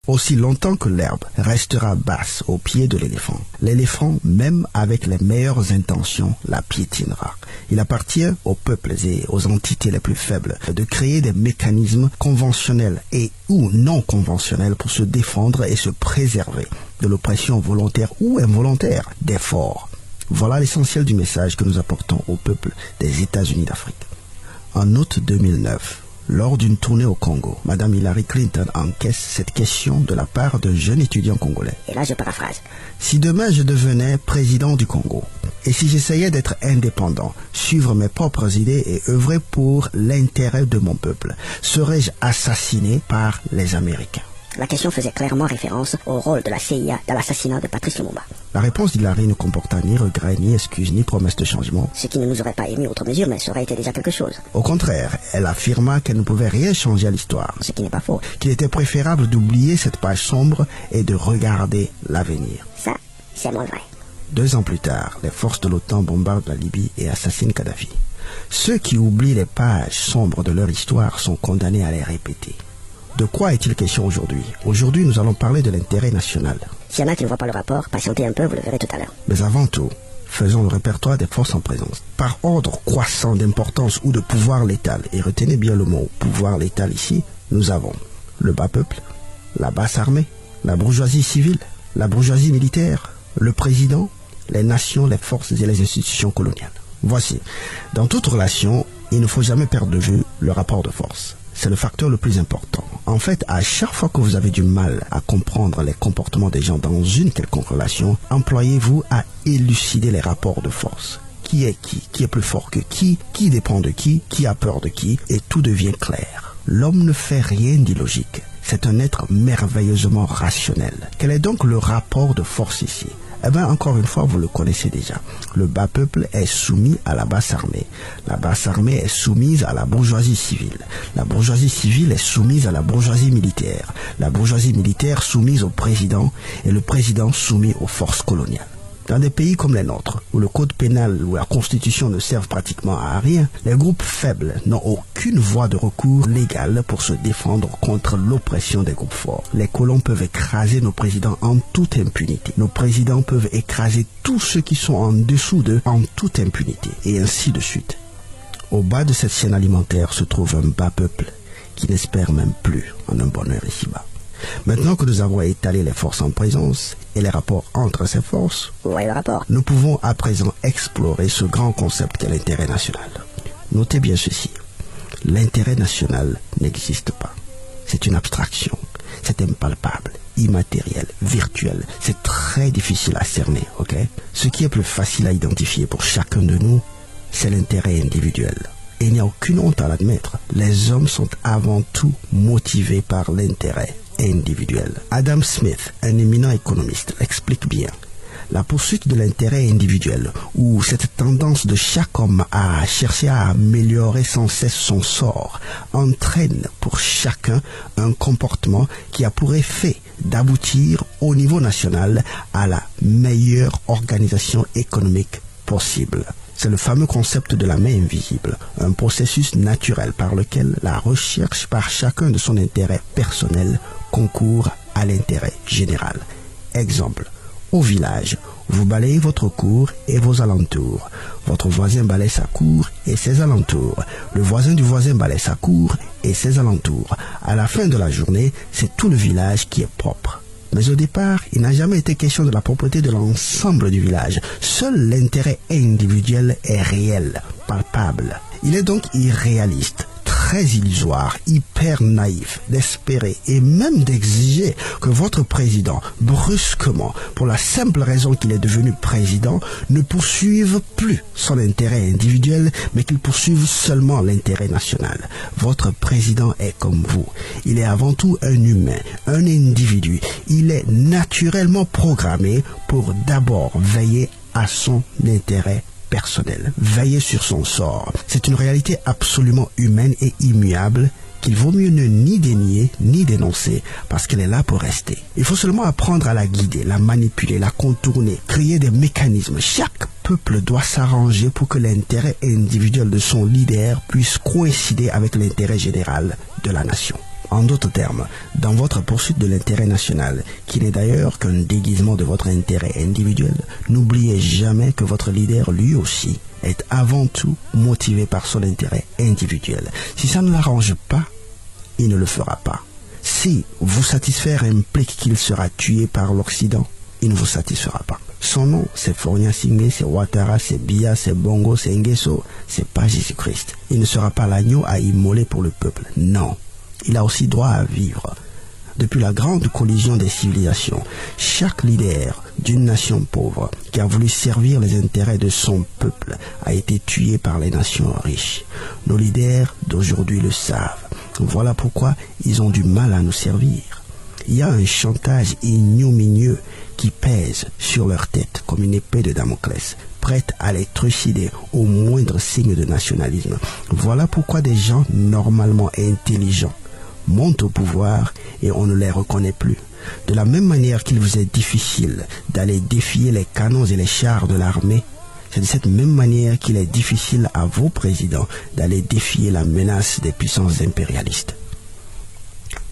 Aussi longtemps que l'herbe restera basse au pied de l'éléphant, même avec les meilleures intentions, la piétinera. Il appartient aux peuples et aux entités les plus faibles de créer des mécanismes conventionnels et ou non conventionnels pour se défendre et se préserver de l'oppression volontaire ou involontaire des forts. Voilà l'essentiel du message que nous apportons au peuple des États-Unis d'Afrique. En août 2009, lors d'une tournée au Congo, Mme Hillary Clinton encaisse cette question de la part d'un jeune étudiant congolais. Et là, je paraphrase. Si demain je devenais président du Congo, et si j'essayais d'être indépendant, suivre mes propres idées et œuvrer pour l'intérêt de mon peuple, serais-je assassiné par les Américains? La question faisait clairement référence au rôle de la CIA dans l'assassinat de Patrice Lumumba. La réponse d'Hillary ne comporta ni regret, ni excuse, ni promesse de changement. Ce qui ne nous aurait pas émis outre mesure, mais ça aurait été déjà quelque chose. Au contraire, elle affirma qu'elle ne pouvait rien changer à l'histoire. Ce qui n'est pas faux. Qu'il était préférable d'oublier cette page sombre et de regarder l'avenir. Ça, c'est moins vrai. 2 ans plus tard, les forces de l'OTAN bombardent la Libye et assassinent Kadhafi. Ceux qui oublient les pages sombres de leur histoire sont condamnés à les répéter. De quoi est-il question aujourd'hui? Aujourd'hui, nous allons parler de l'intérêt national. S'il y en a qui ne voient pas le rapport, patientez un peu, vous le verrez tout à l'heure. Mais avant tout, faisons le répertoire des forces en présence. Par ordre croissant d'importance ou de pouvoir létal, et retenez bien le mot pouvoir létal ici, nous avons le bas peuple, la basse armée, la bourgeoisie civile, la bourgeoisie militaire, le président, les nations, les forces et les institutions coloniales. Voici, dans toute relation, il ne faut jamais perdre de vue le rapport de force. C'est le facteur le plus important. En fait, à chaque fois que vous avez du mal à comprendre les comportements des gens dans une quelconque relation, employez-vous à élucider les rapports de force. Qui est plus fort que qui dépend de qui a peur de qui, et tout devient clair. L'homme ne fait rien d'illogique. C'est un être merveilleusement rationnel. Quel est donc le rapport de force ici? Eh bien, encore une fois, vous le connaissez déjà. Le bas peuple est soumis à la basse armée. La basse armée est soumise à la bourgeoisie civile. La bourgeoisie civile est soumise à la bourgeoisie militaire. La bourgeoisie militaire soumise au président et le président soumis aux forces coloniales. Dans des pays comme les nôtres, où le code pénal ou la constitution ne servent pratiquement à rien, les groupes faibles n'ont aucune voie de recours légale pour se défendre contre l'oppression des groupes forts. Les colons peuvent écraser nos présidents en toute impunité. Nos présidents peuvent écraser tous ceux qui sont en dessous d'eux en toute impunité, et ainsi de suite. Au bas de cette chaîne alimentaire se trouve un bas peuple qui n'espère même plus en un bonheur ici-bas. Maintenant que nous avons étalé les forces en présence et les rapports entre ces forces, nous pouvons à présent explorer ce grand concept qu'est l'intérêt national. Notez bien ceci, l'intérêt national n'existe pas. C'est une abstraction, c'est impalpable, immatériel, virtuel, c'est très difficile à cerner, ok? Ce qui est plus facile à identifier pour chacun de nous, c'est l'intérêt individuel. Et il n'y a aucune honte à l'admettre. Les hommes sont avant tout motivés par l'intérêt individuel. Adam Smith, un éminent économiste, l'explique bien. La poursuite de l'intérêt individuel, ou cette tendance de chaque homme à chercher à améliorer sans cesse son sort, entraîne pour chacun un comportement qui a pour effet d'aboutir au niveau national à la meilleure organisation économique possible. C'est le fameux concept de la main invisible, un processus naturel par lequel la recherche par chacun de son intérêt personnel concourt à l'intérêt général. Exemple, au village, vous balayez votre cour et vos alentours. Votre voisin balaye sa cour et ses alentours. Le voisin du voisin balaye sa cour et ses alentours. À la fin de la journée, c'est tout le village qui est propre. Mais au départ, il n'a jamais été question de la propreté de l'ensemble du village. Seul l'intérêt individuel est réel, palpable. Il est donc irréaliste, très illusoire, hyper naïf d'espérer et même d'exiger que votre président, brusquement, pour la simple raison qu'il est devenu président, ne poursuive plus son intérêt individuel, mais qu'il poursuive seulement l'intérêt national. Votre président est comme vous. Il est avant tout un humain, un individu. Il est naturellement programmé pour d'abord veiller à son intérêt personnel, veiller sur son sort. C'est une réalité absolument humaine et immuable qu'il vaut mieux ne ni dénier ni dénoncer parce qu'elle est là pour rester. Il faut seulement apprendre à la guider, la manipuler, la contourner, créer des mécanismes. Chaque peuple doit s'arranger pour que l'intérêt individuel de son leader puisse coïncider avec l'intérêt général de la nation. En d'autres termes, dans votre poursuite de l'intérêt national, qui n'est d'ailleurs qu'un déguisement de votre intérêt individuel, n'oubliez jamais que votre leader, lui aussi, est avant tout motivé par son intérêt individuel. Si ça ne l'arrange pas, il ne le fera pas. Si vous satisfaire implique qu'il sera tué par l'Occident, il ne vous satisfera pas. Son nom, c'est Faure Gnassingbé, c'est Ouattara, c'est Biya, c'est Bongo, c'est Nguesso, c'est pas Jésus-Christ. Il ne sera pas l'agneau à immoler pour le peuple. Non. Il a aussi droit à vivre. Depuis la grande collision des civilisations, chaque leader d'une nation pauvre qui a voulu servir les intérêts de son peuple a été tué par les nations riches. Nos leaders d'aujourd'hui le savent. Voilà pourquoi ils ont du mal à nous servir. Il y a un chantage ignominieux qui pèse sur leur tête comme une épée de Damoclès, prête à les trucider au moindre signe de nationalisme. Voilà pourquoi des gens normalement intelligents montent au pouvoir et on ne les reconnaît plus. De la même manière qu'il vous est difficile d'aller défier les canons et les chars de l'armée, c'est de cette même manière qu'il est difficile à vos présidents d'aller défier la menace des puissances impérialistes.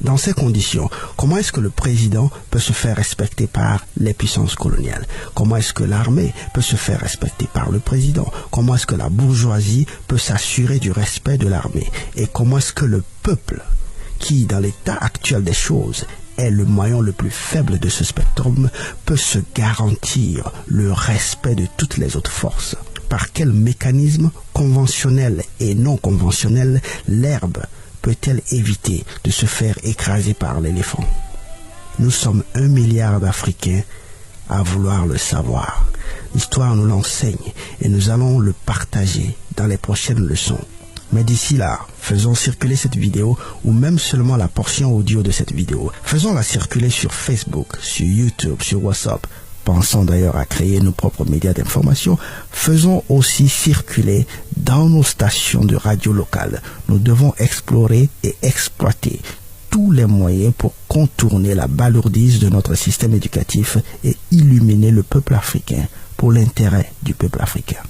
Dans ces conditions, comment est-ce que le président peut se faire respecter par les puissances coloniales? Comment est-ce que l'armée peut se faire respecter par le président? Comment est-ce que la bourgeoisie peut s'assurer du respect de l'armée? Et comment est-ce que le peuple, qui dans l'état actuel des choses est le maillon le plus faible de ce spectrum, peut se garantir le respect de toutes les autres forces? Par quel mécanisme conventionnel et non conventionnel l'herbe peut-elle éviter de se faire écraser par l'éléphant? Nous sommes 1 milliard d'Africains à vouloir le savoir. L'histoire nous l'enseigne et nous allons le partager dans les prochaines leçons. Mais d'ici là, faisons circuler cette vidéo ou même seulement la portion audio de cette vidéo. Faisons-la circuler sur Facebook, sur YouTube, sur WhatsApp. Pensons d'ailleurs à créer nos propres médias d'information. Faisons aussi circuler dans nos stations de radio locales. Nous devons explorer et exploiter tous les moyens pour contourner la balourdise de notre système éducatif et illuminer le peuple africain pour l'intérêt du peuple africain.